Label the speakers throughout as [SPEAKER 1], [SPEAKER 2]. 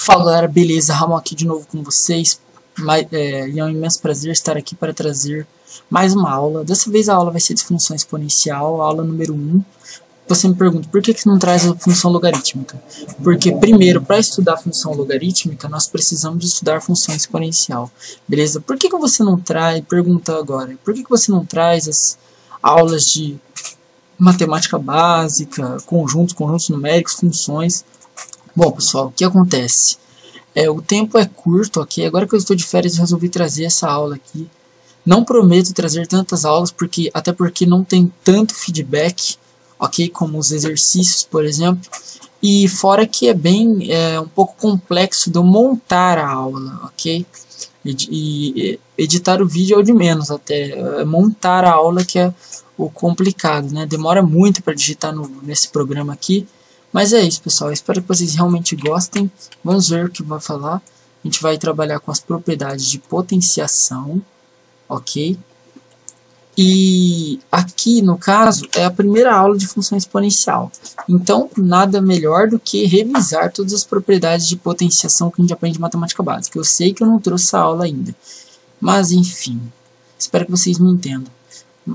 [SPEAKER 1] Fala galera, beleza? Ramon aqui de novo com vocês. E é um imenso prazer estar aqui para trazer mais uma aula. Dessa vez a aula vai ser de função exponencial, a aula número 1. Você me pergunta, por que não traz a função logarítmica? Porque primeiro, para estudar a função logarítmica, nós precisamos de estudar a função exponencial. Beleza? Por que você não traz, pergunta agora, por que você não traz as aulas de matemática básica, conjuntos numéricos, funções? Bom, pessoal, o que acontece? O tempo é curto, ok? Agora que eu estou de férias, eu resolvi trazer essa aula aqui. Não prometo trazer tantas aulas, até porque não tem tanto feedback, ok? Como os exercícios, por exemplo. E fora que é um pouco complexo de eu montar a aula, ok? E editar o vídeo é o de menos até. Montar a aula que é o complicado, né? Demora muito para digitar nesse programa aqui. Mas é isso, pessoal. Eu espero que vocês realmente gostem. Vamos ver o que vai falar. A gente vai trabalhar com as propriedades de potenciação, ok? E aqui, no caso, é a primeira aula de função exponencial. Então, nada melhor do que revisar todas as propriedades de potenciação que a gente aprende em matemática básica. Eu sei que eu não trouxe essa aula ainda. Mas, enfim. Espero que vocês me entendam. A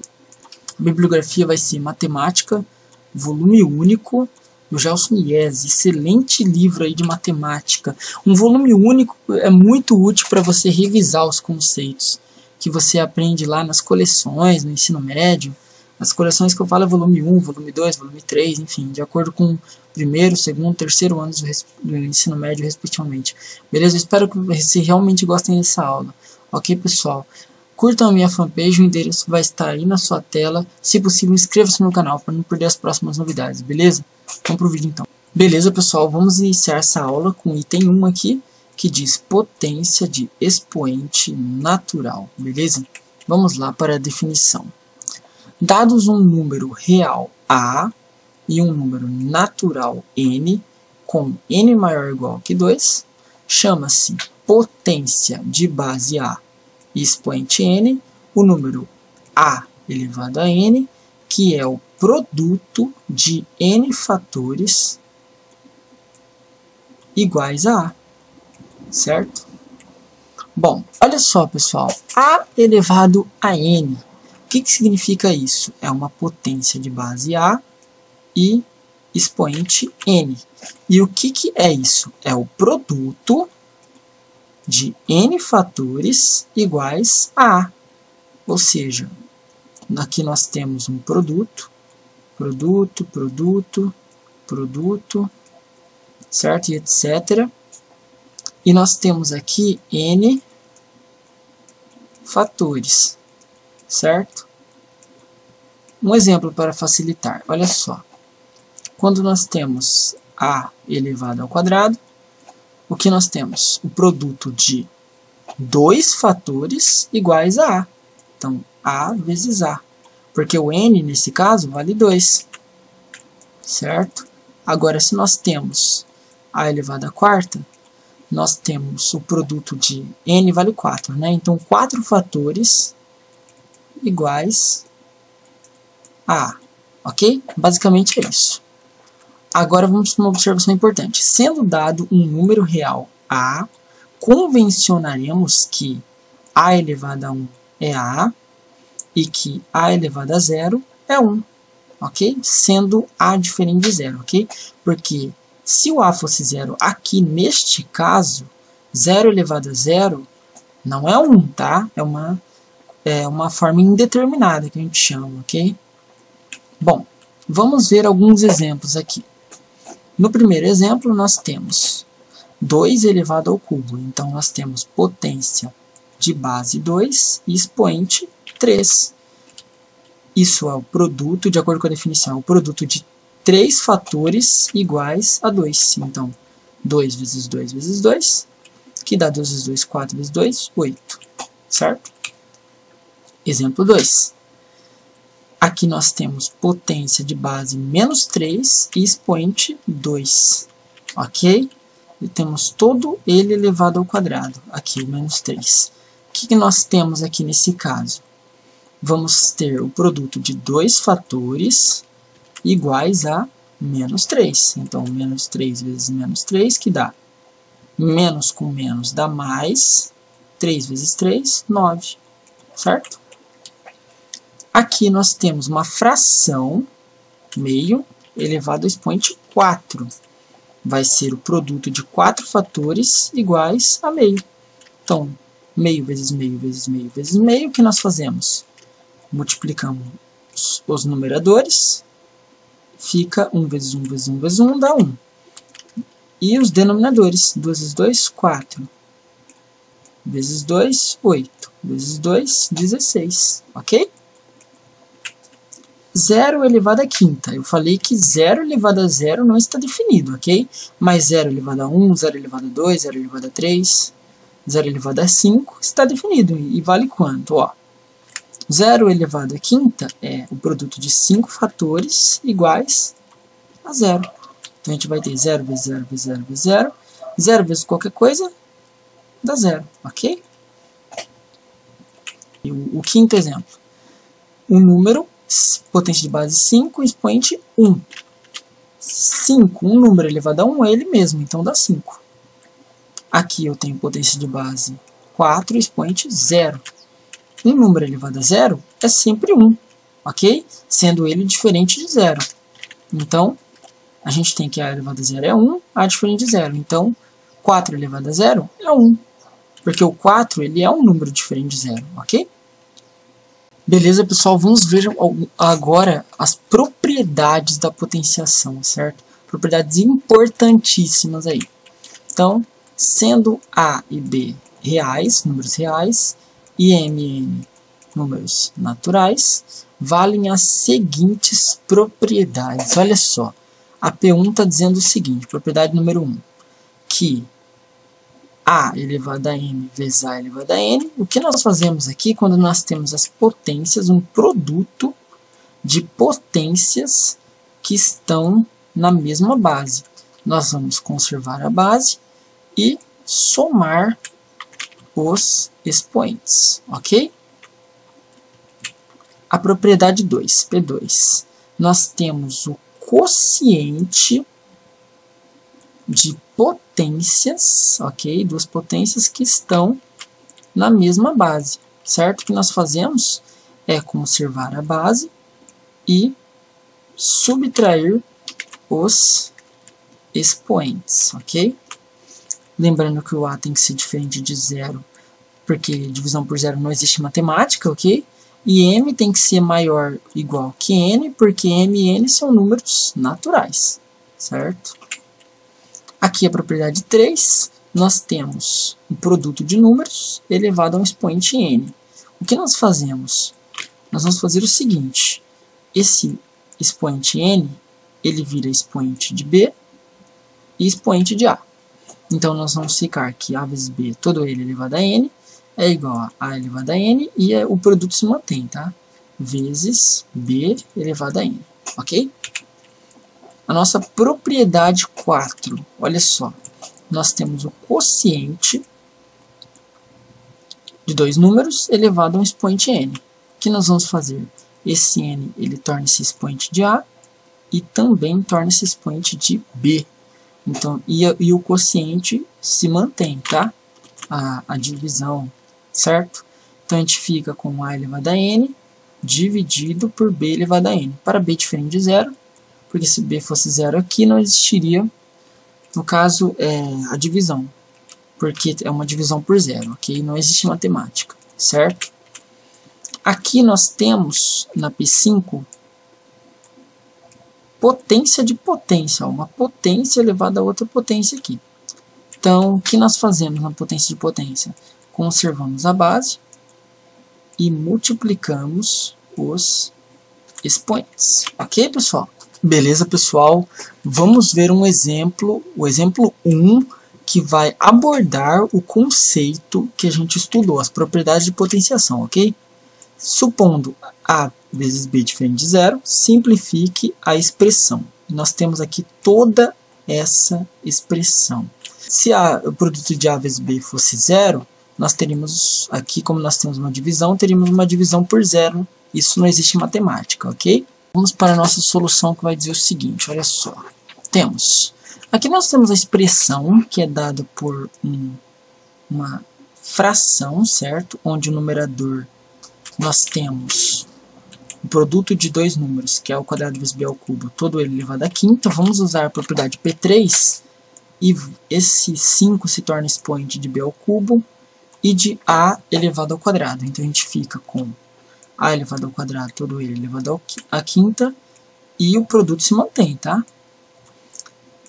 [SPEAKER 1] bibliografia vai ser Matemática, volume único, do Gelson Iese, excelente livro aí de matemática. Um volume único é muito útil para você revisar os conceitos que você aprende lá nas coleções, no ensino médio. As coleções que eu falo é volume 1, volume 2, volume 3, enfim, de acordo com o primeiro, segundo, terceiro anos do ensino médio, respectivamente. Beleza? Eu espero que vocês realmente gostem dessa aula. Ok, pessoal? Curtam a minha fanpage, o endereço vai estar aí na sua tela. Se possível, inscreva-se no canal para não perder as próximas novidades, beleza? Vamos pro vídeo então. Beleza, pessoal, vamos iniciar essa aula com o item 1 aqui, que diz potência de expoente natural, beleza? Vamos lá para a definição. Dados um número real A e um número natural N, com N maior ou igual que 2, chama-se potência de base A e expoente N, o número A elevado a N, que é o produto de N fatores iguais a A, certo? Bom, olha só, pessoal, A elevado a N, o que significa isso? É uma potência de base A e expoente N. E o que é isso? É o produto de N fatores iguais a A. Ou seja, aqui nós temos um produto, certo? E etc. E nós temos aqui N fatores, certo? Um exemplo para facilitar, olha só. Quando nós temos A elevado ao quadrado, o que nós temos? O produto de dois fatores iguais a A. Então, A vezes A. Porque o N, nesse caso, vale 2. Certo? Agora, se nós temos A elevado à quarta, nós temos o produto de N vale 4. Né? Então, 4 fatores iguais a A. Ok? Basicamente é isso. Agora vamos para uma observação importante. Sendo dado um número real A, convencionaremos que A elevado a 1 é A e que A elevado a 0 é 1. Ok? Sendo A diferente de 0. Ok? Porque se o A fosse 0 aqui neste caso, 0 elevado a 0 não é 1, tá? É uma forma indeterminada que a gente chama. Ok? Bom, vamos ver alguns exemplos aqui. No primeiro exemplo, nós temos 2 elevado ao cubo. Então, nós temos potência de base 2 e expoente 3. Isso é o produto, de acordo com a definição, é o produto de 3 fatores iguais a 2. Então, 2 vezes 2 vezes 2, que dá 2 vezes 2, 4 vezes 2, 8. Certo? Exemplo 2. Aqui nós temos potência de base menos 3 e expoente 2. Ok? E temos todo ele elevado ao quadrado. Aqui, o menos 3. O que nós temos aqui nesse caso? Vamos ter o produto de 2 fatores iguais a menos 3. Então, menos 3 vezes menos 3, que dá Menos com menos dá mais. 3 vezes 3, 9. Certo? Aqui nós temos uma fração, meio, elevado ao expoente 4. Vai ser o produto de 4 fatores iguais a meio. Então, meio vezes meio vezes meio vezes meio, o que nós fazemos? Multiplicamos os numeradores, fica 1 vezes 1 vezes 1 vezes 1 dá 1. E os denominadores, 2 vezes 2, 4. Vezes 2, 8. Vezes 2, 16. Ok? 0 elevado à quinta. Eu falei que 0 elevado a 0 não está definido, ok? Mas 0 elevado a 1, 0 elevado a 2, 0 elevado a 3, 0 elevado a 5 está definido. E vale quanto? Ó, 0 elevado à quinta é o produto de 5 fatores iguais a 0. Então, a gente vai ter 0 vezes 0 vezes 0 vezes 0. 0 vezes qualquer coisa dá 0, ok? E o quinto exemplo. Um número, potência de base 5, expoente 1. 5, um número elevado a 1 é ele mesmo, então dá 5. Aqui eu tenho potência de base 4, expoente 0. Um número elevado a 0 é sempre 1, ok? Sendo ele diferente de 0. Então, a gente tem que A elevado a 0 é 1, A diferente de 0. Então, 4 elevado a 0 é 1. Porque o 4 ele é um número diferente de 0, ok? Beleza, pessoal? Vamos ver agora as propriedades da potenciação, certo? Propriedades importantíssimas aí. Então, sendo A e B reais, números reais, e M e N, números naturais, valem as seguintes propriedades. Olha só, a P1 está dizendo o seguinte, propriedade número 1, que A elevado a M vezes A elevado a N. O que nós fazemos aqui quando nós temos as potências, um produto de potências que estão na mesma base. Nós vamos conservar a base e somar os expoentes, ok? A propriedade 2, P2. Nós temos o quociente de potências, ok? Duas potências que estão na mesma base, certo? O que nós fazemos é conservar a base e subtrair os expoentes, ok? Lembrando que o A tem que ser diferente de 0, porque divisão por 0 não existe matemática, ok? E M tem que ser maior ou igual que N, porque M e N são números naturais, certo? Aqui a propriedade 3, nós temos o produto de números elevado a um expoente N. O que nós fazemos? Nós vamos fazer o seguinte, esse expoente N, ele vira expoente de B e expoente de A. Então, nós vamos ficar que A vezes B, todo ele elevado a N, é igual a A elevado a N, e o produto se mantém, tá? Vezes B elevado a N, ok? A nossa propriedade 4, olha só, nós temos o quociente de dois números elevado a um expoente N. O que nós vamos fazer? Esse N, ele torna-se expoente de A e também torna-se expoente de B. Então, e o quociente se mantém, tá? A divisão, certo? Então, a gente fica com A elevado a N dividido por B elevado a N. Para B diferente de 0, porque se B fosse 0 aqui, não existiria, no caso, a divisão. Porque é uma divisão por 0, ok? Não existe matemática, certo? Aqui nós temos, na P5, potência de potência, uma potência elevada a outra potência aqui. Então, o que nós fazemos na potência de potência? Conservamos a base e multiplicamos os expoentes. Ok, pessoal? Beleza, pessoal? Vamos ver um exemplo, o exemplo 1, que vai abordar o conceito que a gente estudou, as propriedades de potenciação, ok? Supondo A vezes B diferente de 0, simplifique a expressão. Nós temos aqui toda essa expressão. Se o produto de A vezes B fosse 0, nós teríamos aqui, como nós temos uma divisão, teríamos uma divisão por 0. Isso não existe em matemática, ok? Vamos para a nossa solução, que vai dizer o seguinte, olha só. Temos Aqui nós temos a expressão que é dada por uma fração, certo? Onde o numerador nós temos o produto de dois números, que é o quadrado vezes b ao cubo, todo ele elevado a quinta. Vamos usar a propriedade P3 e esse 5 se torna expoente de b ao cubo e de a elevado ao quadrado. Então a gente fica com a elevado ao quadrado, todo ele elevado à quinta, e o produto se mantém, tá?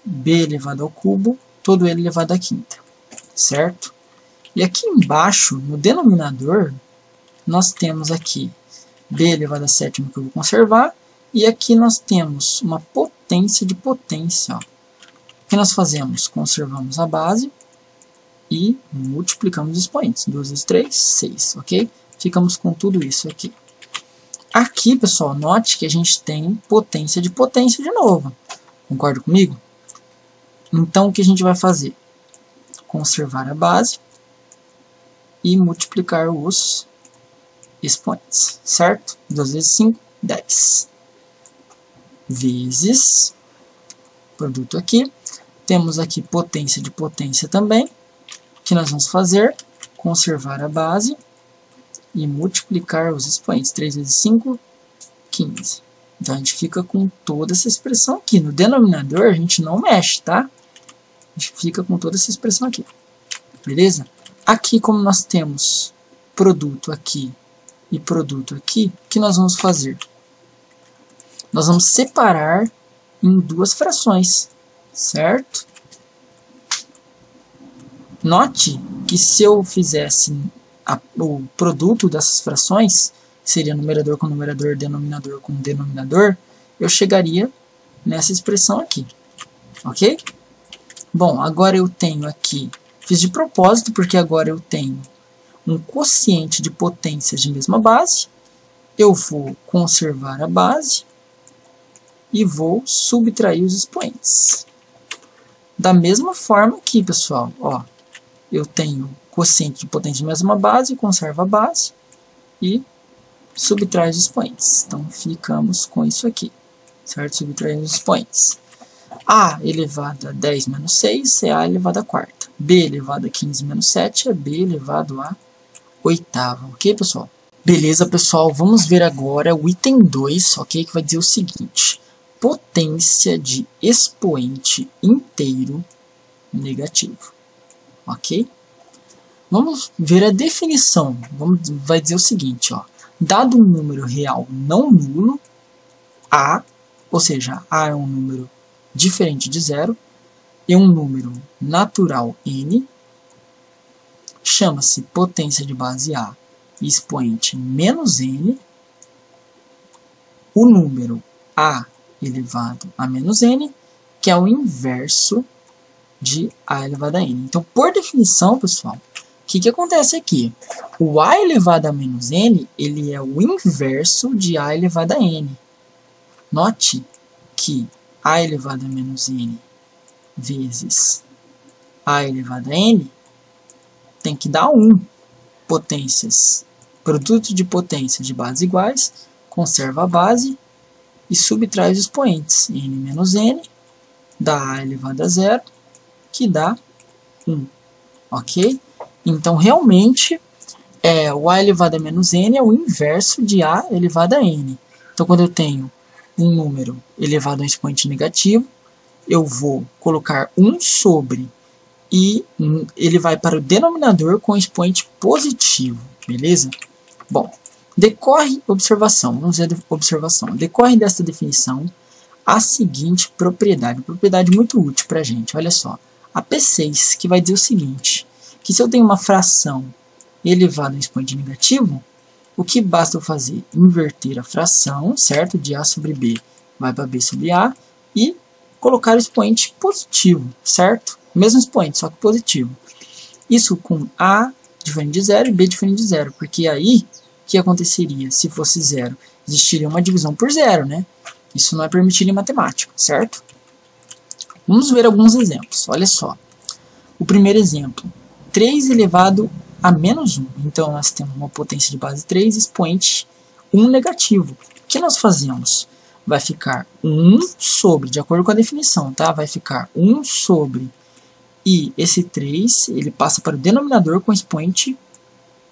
[SPEAKER 1] B elevado ao cubo, todo ele elevado à quinta, certo? E aqui embaixo, no denominador, nós temos aqui b elevado à sétima, que eu vou conservar, e aqui nós temos uma potência de potência. Ó. O que nós fazemos? Conservamos a base e multiplicamos os expoentes. 2 vezes 3, 6, ok? Ficamos com tudo isso aqui. Aqui, pessoal, note que a gente tem potência de novo. Concorda comigo? Então, o que a gente vai fazer? Conservar a base e multiplicar os expoentes, certo? 2 vezes 5, 10. Vezes, produto aqui. Temos aqui potência de potência também. O que nós vamos fazer? Conservar a base e multiplicar os expoentes. 3 vezes 5, 15. Então, a gente fica com toda essa expressão aqui. No denominador, a gente não mexe, tá? A gente fica com toda essa expressão aqui. Beleza? Aqui, como nós temos produto aqui e produto aqui, o que nós vamos fazer? Nós vamos separar em duas frações, certo? Note que se eu fizesse o produto dessas frações, seria numerador com numerador, denominador com denominador, eu chegaria nessa expressão aqui, ok? Bom, agora eu tenho aqui, fiz de propósito porque agora eu tenho um quociente de potências de mesma base, eu vou conservar a base e vou subtrair os expoentes. Da mesma forma aqui, pessoal, ó, eu tenho quociente de potência de mesma base, conservo a base e subtrai os expoentes. Então, ficamos com isso aqui, certo? Subtraindo os expoentes. A elevado a 10 menos 6 é A elevado a quarta. B elevado a 15 menos 7 é B elevado a oitava. Ok, pessoal? Beleza, pessoal. Vamos ver agora o item 2, ok? Que vai dizer o seguinte. Potência de expoente inteiro negativo. Ok? Vamos ver a definição. Vai dizer o seguinte, ó. Dado um número real não nulo, A, ou seja, A é um número diferente de zero, e um número natural N, chama-se potência de base A e expoente menos N, o número A elevado a menos N, que é o inverso de A elevado a N. Então, por definição, pessoal, o que acontece aqui? O A elevado a menos N, ele é o inverso de A elevado a N. Note que A elevado a menos N vezes A elevado a N tem que dar 1. Potências, produto de potências de bases iguais, conserva a base e subtrai os expoentes. N menos N dá A elevado a 0, que dá 1. Ok? Então, realmente, o A elevado a menos N é o inverso de A elevado a N. Então, quando eu tenho um número elevado a um expoente negativo, eu vou colocar 1 sobre e ele vai para o denominador com expoente positivo, beleza? Bom, decorre observação, vamos ver a observação. Decorre desta definição a seguinte propriedade muito útil para a gente, olha só. A P6, que vai dizer o seguinte, que se eu tenho uma fração elevada a um expoente negativo, o que basta eu fazer? Inverter a fração, certo? De A sobre B vai para B sobre A e colocar o expoente positivo, certo? Mesmo expoente, só que positivo. Isso com A diferente de 0 e B diferente de 0, porque aí, o que aconteceria se fosse 0? Existiria uma divisão por 0, né? Isso não é permitido em matemática, certo? Vamos ver alguns exemplos, olha só. O primeiro exemplo, 3 elevado a menos 1. Então, nós temos uma potência de base 3, expoente 1 negativo. O que nós fazemos? vai ficar 1 sobre, de acordo com a definição, tá? Vai ficar 1 sobre, e esse 3, ele passa para o denominador com expoente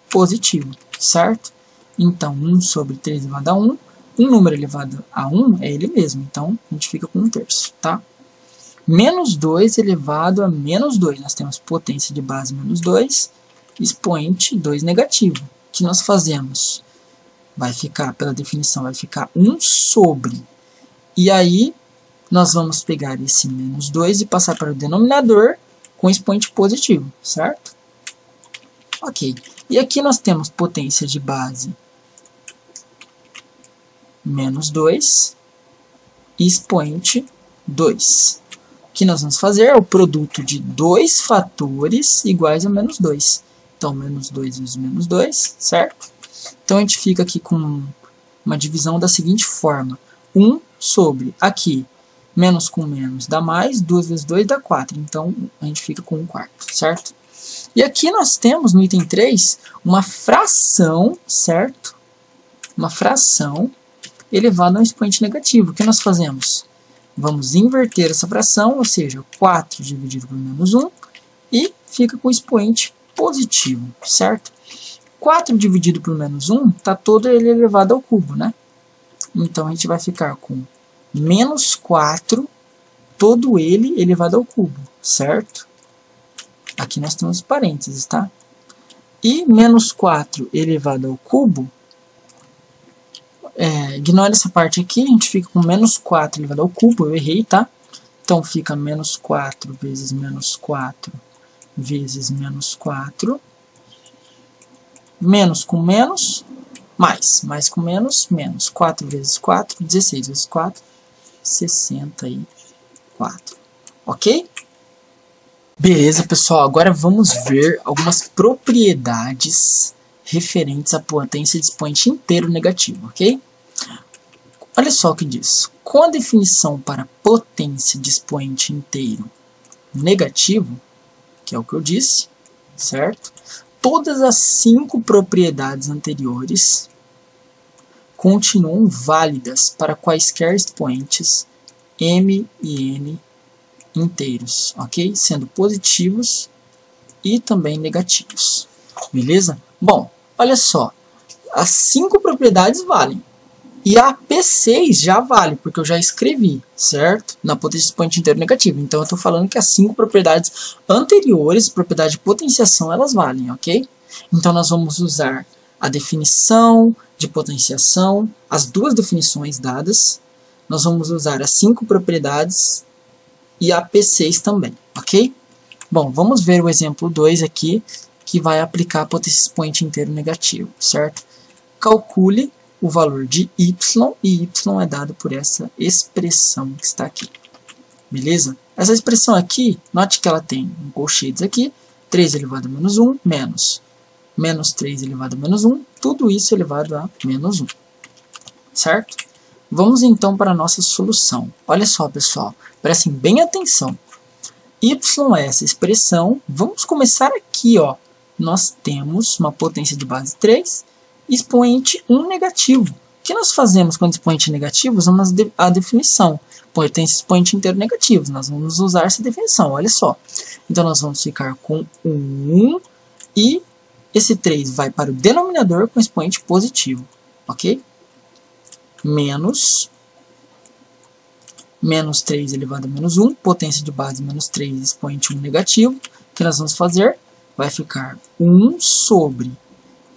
[SPEAKER 1] positivo, certo? Então, 1 sobre 3 elevado a 1, um número elevado a 1 é ele mesmo, então a gente fica com 1/3, tá? Menos 2 elevado a menos 2, nós temos potência de base menos 2, expoente 2 negativo. O que nós fazemos? Vai ficar, pela definição, vai ficar 1 sobre. E aí, nós vamos pegar esse menos 2 e passar para o denominador com expoente positivo, certo? Ok. E aqui nós temos potência de base menos 2 e expoente 2. O que nós vamos fazer é o produto de dois fatores iguais a menos 2. Então, menos 2 vezes menos 2, certo? Então, a gente fica aqui com uma divisão da seguinte forma. 1 sobre, aqui, menos com menos dá mais, 2 vezes 2 dá 4. Então, a gente fica com 1/4, certo? E aqui nós temos, no item 3, uma fração, certo? Uma fração elevada a um expoente negativo. O que nós fazemos? Vamos inverter essa fração, ou seja, 4 dividido por menos 1, e fica com expoente positivo, certo? 4 dividido por menos 1, está todo ele elevado ao cubo, né? Então, a gente vai ficar com menos 4, todo ele elevado ao cubo, certo? Aqui nós temos parênteses, tá? E menos 4 elevado ao cubo, ignora essa parte aqui, a gente fica com menos 4 elevado ao cubo, eu errei, tá? Então, fica menos 4 vezes menos 4 vezes menos 4, menos com menos, mais com menos, menos 4 vezes 4, 16 vezes 4, 64, ok? Beleza, pessoal, agora vamos ver algumas propriedades referentes à potência de expoente inteiro negativo, ok? Olha só o que diz. Com a definição para potência de expoente inteiro negativo, que é o que eu disse, certo? Todas as 5 propriedades anteriores continuam válidas para quaisquer expoentes m e n inteiros, ok? Sendo positivos e também negativos, beleza? Bom, olha só, as 5 propriedades valem. E a P6 já vale, porque eu já escrevi, certo? Na potência de expoente inteiro negativo. Então, eu estou falando que as 5 propriedades anteriores, propriedade de potenciação, elas valem, ok? Então, nós vamos usar a definição de potenciação, as 2 definições dadas. Nós vamos usar as 5 propriedades e a P6 também, ok? Bom, vamos ver o exemplo 2 aqui, que vai aplicar a potência de expoente inteiro negativo, certo? Calcule o valor de y, e y é dado por essa expressão que está aqui. Beleza? Essa expressão aqui, note que ela tem um colchetes aqui, 3 elevado a menos 1, menos 3 elevado a menos 1, tudo isso elevado a menos 1. Certo? Vamos então para a nossa solução. Olha só, pessoal, prestem bem atenção. Y é essa expressão, vamos começar aqui, ó. Nós temos uma potência de base 3, expoente 1 negativo. O que nós fazemos quando expoente negativo? Usamos a definição. Potência expoente inteiro negativo. Nós vamos usar essa definição, olha só. Então, nós vamos ficar com 1 e esse 3 vai para o denominador com expoente positivo. Ok? Menos 3 elevado a menos 1. Potência de base menos 3, expoente 1 negativo. O que nós vamos fazer? Vai ficar 1 sobre...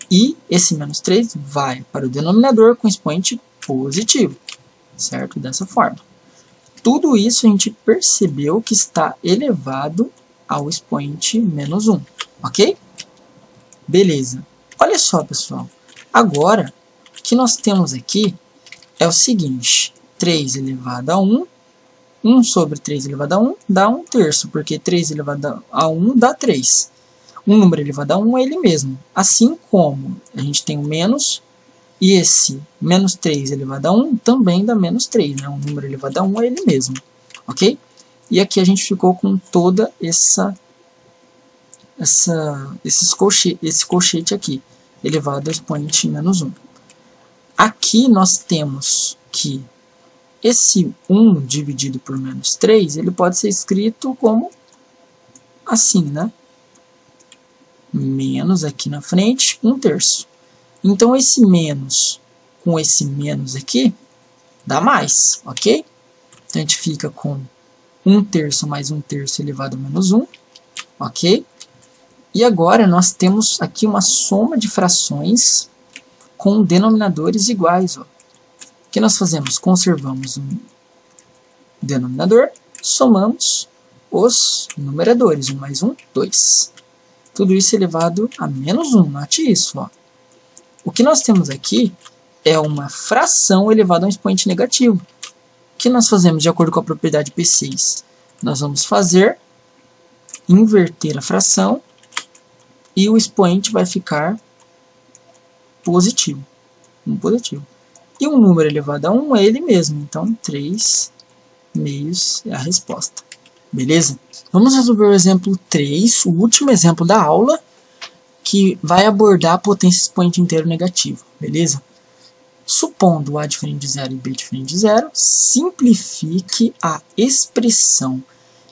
[SPEAKER 1] E esse menos 3 vai para o denominador com expoente positivo, certo? Dessa forma. Tudo isso a gente percebeu que está elevado ao expoente menos 1, ok? Beleza. Olha só, pessoal. Agora, o que nós temos aqui é o seguinte. 3 elevado a 1, 1 sobre 3 elevado a 1 dá 1/3, porque 3 elevado a 1 dá 3. Um número elevado a 1 é ele mesmo. Assim como a gente tem o menos, e esse menos 3 elevado a 1 também dá menos 3. Né? Um número elevado a 1 é ele mesmo. Ok? E aqui a gente ficou com toda esse colchete aqui, elevado ao expoente menos 1. Aqui nós temos que esse 1 dividido por menos 3, ele pode ser escrito como assim, né? Menos aqui na frente, 1/3. Então, esse menos com esse menos aqui, dá mais, ok? Então, a gente fica com 1/3 mais 1/3 elevado a menos 1, ok? E agora, nós temos aqui uma soma de frações com denominadores iguais, ó. O que nós fazemos? Conservamos um denominador, somamos os numeradores. 1 mais 1, 2. Tudo isso elevado a menos 1. Note isso. Ó. O que nós temos aqui é uma fração elevada a um expoente negativo. O que nós fazemos de acordo com a propriedade P6? Nós vamos inverter a fração e o expoente vai ficar positivo. Positivo. E um número elevado a 1 é ele mesmo. Então, 3 meios é a resposta. Beleza? Vamos resolver o exemplo 3, o último exemplo da aula, que vai abordar a potência expoente inteiro negativo. Beleza? Supondo A diferente de 0 e B diferente de 0, simplifique a expressão.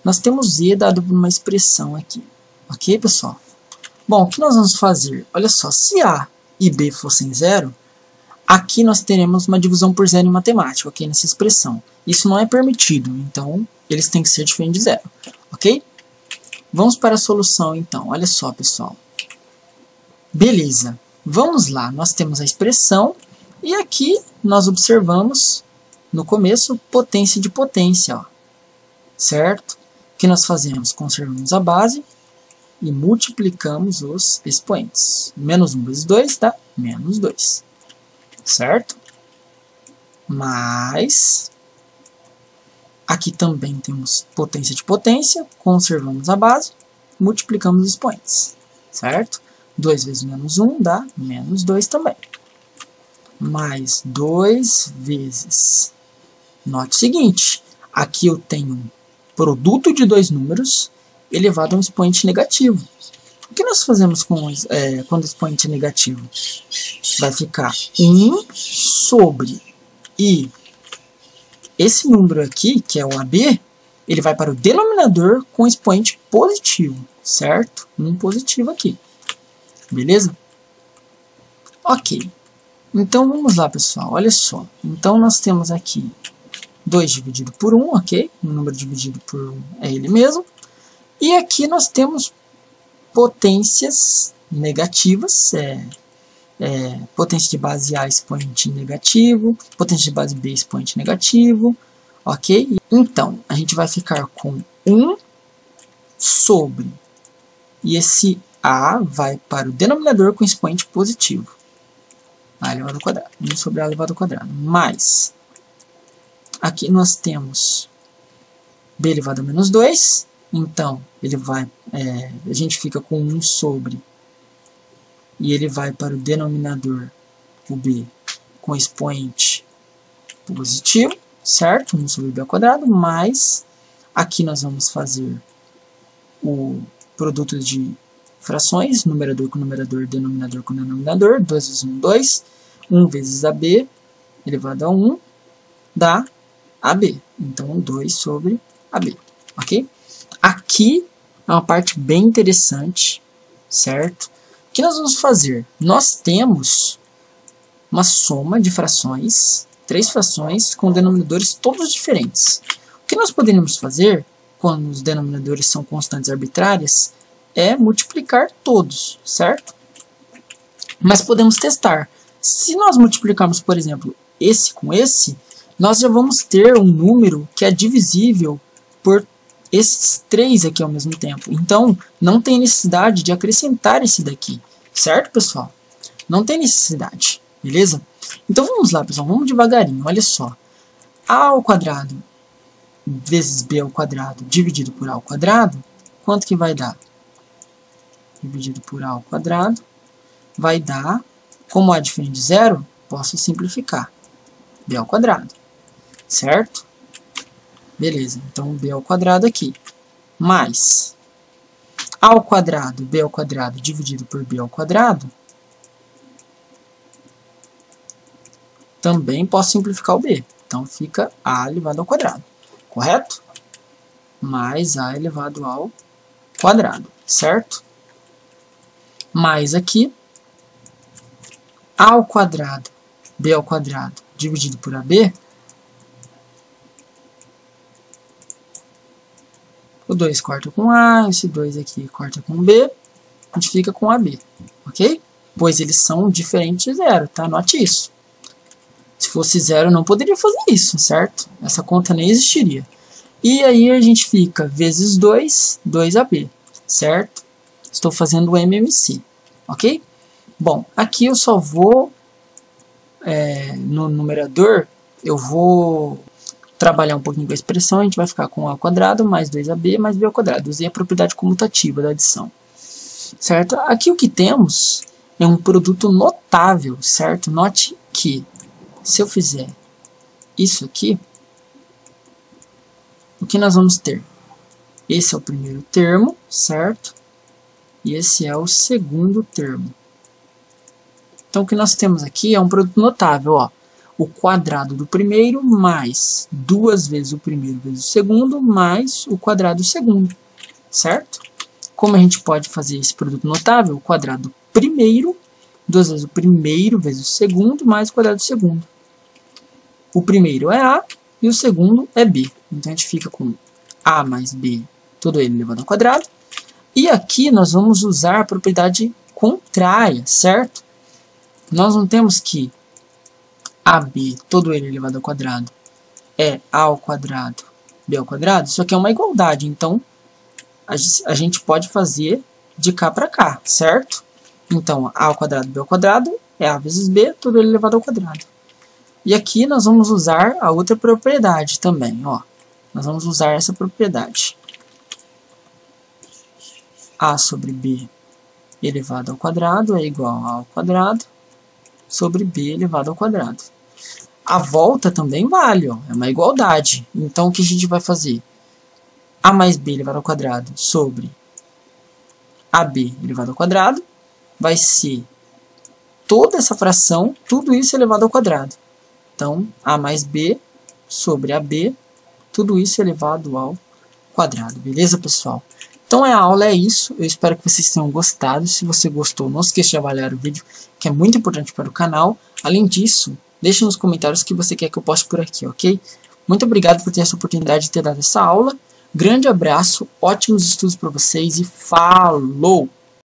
[SPEAKER 1] Nós temos E dado por uma expressão aqui. Ok, pessoal? Bom, o que nós vamos fazer? Olha só, se A e B fossem 0, aqui nós teremos uma divisão por zero em matemática, ok? Nessa expressão. Isso não é permitido, então eles têm que ser diferentes de 0, ok? Vamos para a solução, então. Olha só, pessoal. Beleza. Vamos lá. Nós temos a expressão e aqui nós observamos, no começo, potência de potência, ó. Certo? O que nós fazemos? Conservamos a base e multiplicamos os expoentes. Menos 1 vezes 2 dá menos 2. Certo? Mas aqui também temos potência de potência, conservamos a base, multiplicamos os expoentes. Certo? 2 vezes menos 1 dá menos 2 também. Mais 2 vezes. Note o seguinte, aqui eu tenho um produto de dois números elevado a um expoente negativo. O que nós fazemos quando o expoente é negativo? Vai ficar 1 sobre, e esse número aqui, que é o AB, ele vai para o denominador com expoente positivo, certo? Um positivo aqui. Beleza? Ok. Então, vamos lá, pessoal. Olha só. Então, nós temos aqui 2 dividido por 1, ok? O número dividido por 1 é ele mesmo. E aqui nós temos potências negativas, potência de base A expoente negativo, potência de base B expoente negativo, ok? Então, a gente vai ficar com 1 sobre, e esse A vai para o denominador com expoente positivo, A elevado ao quadrado, 1 sobre A elevado ao quadrado, mais, aqui nós temos B elevado a menos 2, então, ele vai, a gente fica com 1 sobre, e ele vai para o denominador, o B, com expoente positivo, certo? 1 sobre B ao quadrado, mais, aqui nós vamos fazer o produto de frações, numerador com numerador, denominador com denominador, 2 vezes 1, 2, 1 vezes AB, elevado a 1, dá AB. Então, 2 sobre AB, ok? Aqui é uma parte bem interessante, certo? O que nós vamos fazer? Nós temos uma soma de frações, 3 frações com denominadores todos diferentes. O que nós poderíamos fazer, quando os denominadores são constantes arbitrárias, é multiplicar todos, certo? Mas podemos testar. Se nós multiplicarmos, por exemplo, esse com esse, nós já vamos ter um número que é divisível por esses 3 aqui ao mesmo tempo. Então, não tem necessidade de acrescentar esse daqui. Certo, pessoal? Não tem necessidade. Beleza? Então, vamos lá, pessoal. Vamos devagarinho. Olha só. A ao quadrado vezes B ao quadrado dividido por A ao quadrado, quanto que vai dar? Dividido por A ao quadrado vai dar, como A é diferente de 0, posso simplificar. B ao quadrado. Certo? Beleza, então B ao quadrado aqui, mais A ao quadrado, B ao quadrado dividido por B ao quadrado, também posso simplificar o B, Então fica A elevado ao quadrado, correto? Mais A elevado ao quadrado, certo? Mais aqui, A ao quadrado, B ao quadrado, dividido por AB, o 2 corta com A, esse 2 aqui corta com B, a gente fica com AB, ok? Pois eles são diferentes de zero, tá? Note isso. Se fosse zero, eu não poderia fazer isso, certo? Essa conta nem existiria. E aí a gente fica vezes 2, 2AB, certo? Estou fazendo o MMC, ok? Bom, aqui eu só vou, no numerador, eu vou trabalhar um pouquinho com a expressão, a gente vai ficar com A ao quadrado mais 2AB mais B ao quadrado. Usei a propriedade comutativa da adição, certo? Aqui o que temos é um produto notável, certo? Note que se eu fizer isso aqui, o que nós vamos ter? Esse é o primeiro termo, certo? E esse é o segundo termo. Então o que nós temos aqui é um produto notável, ó. O quadrado do primeiro mais 2 vezes o primeiro vezes o segundo mais o quadrado do segundo, certo? Como a gente pode fazer esse produto notável? O quadrado do primeiro, 2 vezes o primeiro vezes o segundo mais o quadrado do segundo. O primeiro é A e o segundo é B. Então a gente fica com A mais B, todo ele elevado ao quadrado. E aqui nós vamos usar a propriedade contrária, certo? Nós não temos que AB, todo ele elevado ao quadrado, é A ao quadrado, B ao quadrado. Isso aqui é uma igualdade, então a gente pode fazer de cá para cá, certo? Então, A ao quadrado, B ao quadrado é A vezes B, todo ele elevado ao quadrado. E aqui nós vamos usar a outra propriedade também, ó. Nós vamos usar essa propriedade. A sobre B elevado ao quadrado é igual a A ao quadrado sobre B elevado ao quadrado. A volta também vale, ó, é uma igualdade. Então, o que a gente vai fazer? A mais B elevado ao quadrado sobre AB elevado ao quadrado vai ser toda essa fração, tudo isso elevado ao quadrado. Então, A mais B sobre AB, tudo isso elevado ao quadrado. Beleza, pessoal? Então, a aula é isso. Eu espero que vocês tenham gostado. Se você gostou, não esqueça de avaliar o vídeo, que é muito importante para o canal. Além disso, deixe nos comentários o que você quer que eu poste por aqui, ok? Muito obrigado por ter essa oportunidade de ter dado essa aula. Grande abraço, ótimos estudos para vocês e falou!